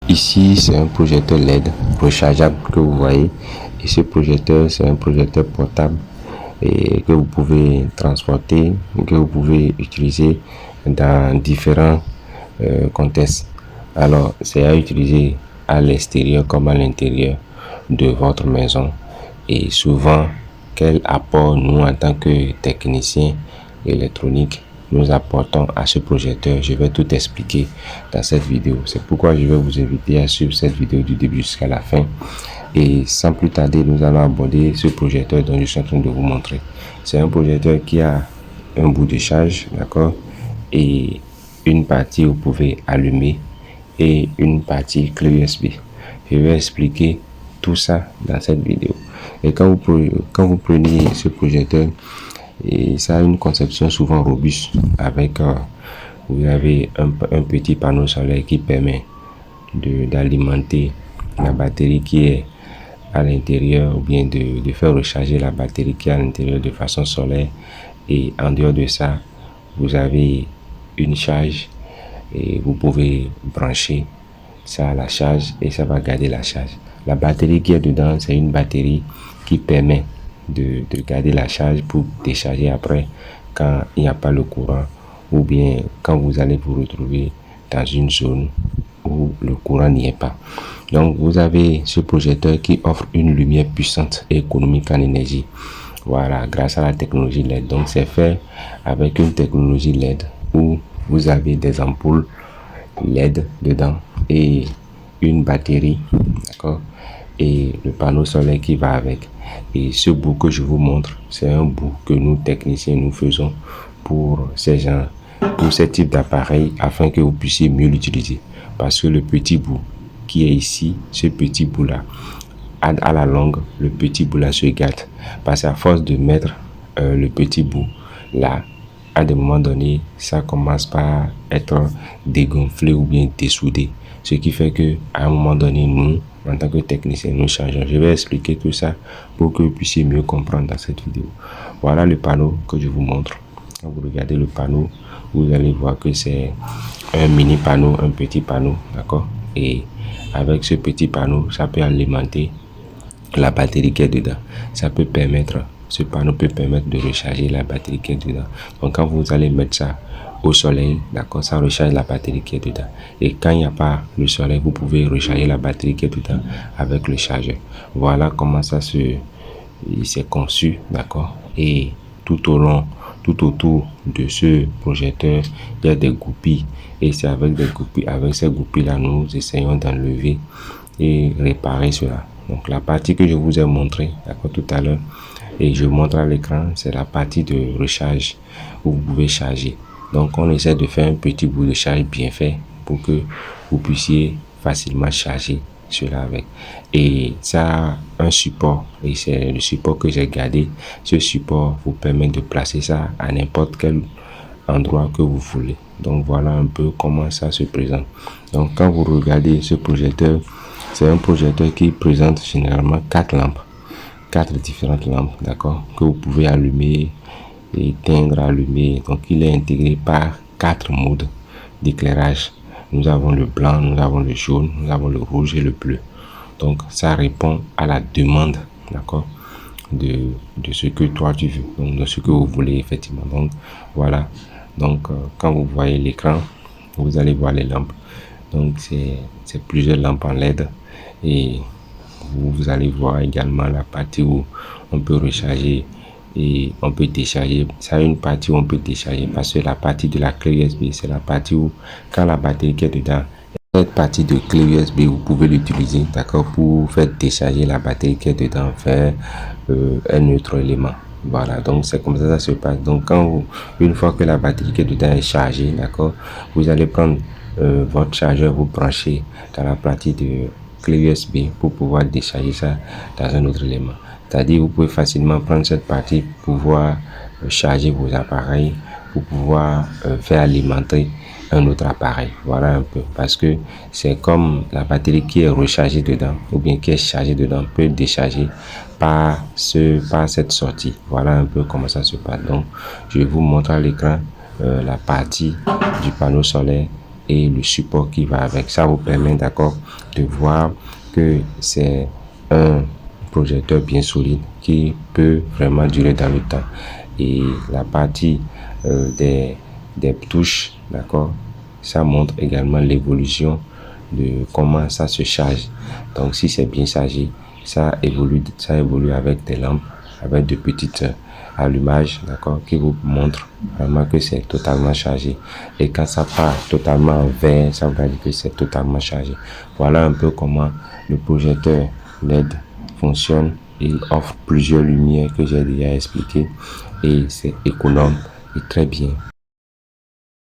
Ici, c'est un projecteur LED rechargeable que vous voyez. Et ce projecteur, c'est un projecteur portable et que vous pouvez transporter, que vous pouvez utiliser dans différents contextes. Alors, c'est à utiliser à l'extérieur comme à l'intérieur de votre maison. Et souvent, quel apport nous, en tant que techniciens électroniques, nous apportons à ce projecteur? Je vais tout expliquer dans cette vidéo. C'est pourquoi je vais vous inviter à suivre cette vidéo du début jusqu'à la fin. Et sans plus tarder, nous allons aborder ce projecteur dont je suis en train de vous montrer. C'est un projecteur qui a un bout de charge, d'accord, et une partie où vous pouvez allumer et une partie clé USB. Je vais expliquer tout ça dans cette vidéo. Et quand vous prenez ce projecteur, et ça a une conception souvent robuste avec vous avez un petit panneau solaire qui permet d'alimenter la batterie qui est à l'intérieur, ou bien de faire recharger la batterie qui est à l'intérieur de façon solaire. Et en dehors de ça, vous avez une charge et vous pouvez brancher ça à la charge et ça va garder la charge. La batterie qui est dedans, c'est une batterie qui permet de garder la charge pour décharger après quand il n'y a pas le courant, ou bien quand vous allez vous retrouver dans une zone où le courant n'y est pas. Donc vous avez ce projecteur qui offre une lumière puissante et économique en énergie. Voilà, grâce à la technologie LED. Donc c'est fait avec une technologie LED où vous avez des ampoules LED dedans et une batterie, d'accord, et le panneau solaire qui va avec. Et ce bout que je vous montre, c'est un bout que nous techniciens nous faisons pour ces gens, pour ce type d'appareil, afin que vous puissiez mieux l'utiliser. Parce que le petit bout qui est ici, ce petit bout là, à la longue, le petit bout là se gâte. Parce qu'à force de mettre le petit bout là, à des moments donnés, ça commence par être dégonflé ou bien dessoudé. Ce qui fait que à un moment donné, nous, en tant que techniciens, nous changeons. Je vais expliquer tout ça pour que vous puissiez mieux comprendre dans cette vidéo. Voilà le panneau que je vous montre. Quand vous regardez le panneau, vous allez voir que c'est un mini panneau, un petit panneau, d'accord? Et avec ce petit panneau, ça peut alimenter la batterie qui est dedans. Ce panneau peut permettre de recharger la batterie qui est dedans. Donc quand vous allez mettre ça au soleil, d'accord, ça recharge la batterie qui est dedans. Et quand il n'y a pas le soleil, vous pouvez recharger la batterie qui est dedans avec le chargeur. Voilà comment ça s'est conçu, d'accord. Et tout autour de ce projecteur, il y a des goupilles. Et c'est avec ces goupilles là, nous essayons d'enlever et réparer cela. Donc la partie que je vous ai montré, d'accord, tout à l'heure, et je montre à l'écran, c'est la partie de recharge où vous pouvez charger. Donc on essaie de faire un petit bout de charge bien fait pour que vous puissiez facilement charger cela avec. Et ça a un support, et c'est le support que j'ai gardé. Ce support vous permet de placer ça à n'importe quel endroit que vous voulez. Donc voilà un peu comment ça se présente. Donc quand vous regardez ce projecteur, c'est un projecteur qui présente généralement 4 lampes, 4 différentes lampes, d'accord, que vous pouvez allumer, éteindre, allumer. Donc il est intégré par 4 modes d'éclairage. Nous avons le blanc, nous avons le jaune, nous avons le rouge et le bleu. Donc ça répond à la demande, d'accord, de ce que toi tu veux, donc de ce que vous voulez effectivement. Donc voilà. Donc quand vous voyez l'écran, vous allez voir les lampes. Donc c'est plusieurs lampes en LED. Et vous allez voir également la partie où on peut recharger et on peut décharger. Ça a une partie où on peut décharger, parce que la partie de la clé USB, c'est la partie où quand la batterie qui est dedans, cette partie de clé USB, vous pouvez l'utiliser, d'accord, pour faire décharger la batterie qui est dedans vers un autre élément. Voilà, donc c'est comme ça se passe. Donc une fois que la batterie qui est dedans est chargée, d'accord, vous allez prendre votre chargeur, vous branchez dans la partie de clé USB pour pouvoir décharger ça dans un autre élément. C'est-à-dire vous pouvez facilement prendre cette partie pour pouvoir charger vos appareils, pour pouvoir faire alimenter un autre appareil. Voilà un peu, parce que c'est comme la batterie qui est rechargée dedans ou bien qui est chargée dedans peut décharger par cette sortie. Voilà un peu comment ça se passe. Donc je vous montre à l'écran la partie du panneau solaire et le support qui va avec. Ça vous permet, d'accord, de voir que c'est un projecteur bien solide qui peut vraiment durer dans le temps. Et la partie des touches, d'accord, ça montre également l'évolution de comment ça se charge. Donc si c'est bien chargé, ça évolue avec des lampes, avec de petites allumages, d'accord, qui vous montrent vraiment que c'est totalement chargé. Et quand ça part totalement en vert, ça veut dire que c'est totalement chargé. Voilà un peu comment le projecteur LED fonctionne. Il offre plusieurs lumières que j'ai déjà expliquées et c'est économe et très bien.